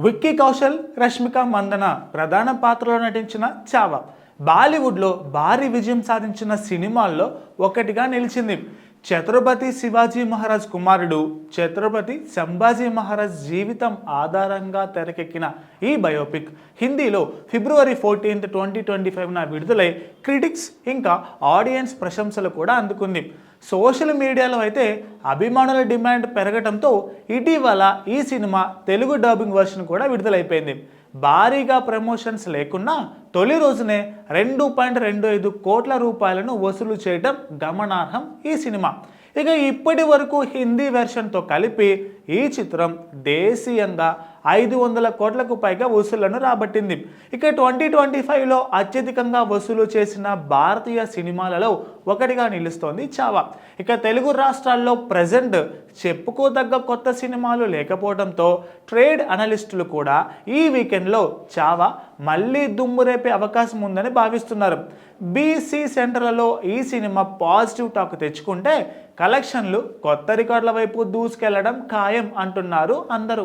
విక్కీ కౌశల్, రష్మిక మందన ప్రధాన పాత్రలో నటించిన చావా బాలీవుడ్లో భారీ విజయం సాధించిన సినిమాల్లో ఒకటిగా నిలిచింది. ఛత్రపతి శివాజీ మహారాజ్ కుమారుడు ఛత్రపతి సంభాజీ మహారాజ్ జీవితం ఆధారంగా తెరకెక్కిన ఈ బయోపిక్ హిందీలో ఫిబ్రవరి 14, 2025న విడుదలై క్రిటిక్స్ ఇంకా ఆడియన్స్ ప్రశంసలు కూడా అందుకుంది. సోషల్ మీడియాలో అయితే అభిమానుల డిమాండ్ పెరగడంతో ఇటీవల ఈ సినిమా తెలుగు డబ్బింగ్ వర్షన్ కూడా విడుదలైపోయింది. భారీగా ప్రమోషన్స్ లేకున్నా తొలి రోజునే 2.25 కోట్ల రూపాయలను వసూలు చేయడం గమనార్హం ఈ సినిమా. ఇక ఇప్పటి వరకు హిందీ వెర్షన్తో కలిపి ఈ చిత్రం దేశీయంగా 500 కోట్లకు పైగా వసూళ్లను రాబట్టింది. ఇక 2025లో అత్యధికంగా వసూలు చేసిన భారతీయ సినిమాలలో ఒకటిగా నిలుస్తోంది చావా. ఇక తెలుగు రాష్ట్రాల్లో ప్రజెంట్ చెప్పుకోదగ్గ కొత్త సినిమాలు లేకపోవడంతో ట్రేడ్ అనలిస్టులు కూడా ఈ వీకెండ్లో చావా మళ్ళీ దుమ్మురేపే అవకాశం ఉందని భావిస్తున్నారు. బీసీ సెంటర్లలో ఈ సినిమా పాజిటివ్ టాక్ తెచ్చుకుంటే కలెక్షన్లు కొత్త రికార్డుల వైపు దూసుకెళ్లడం ఖాయం అంటున్నారు అందరూ.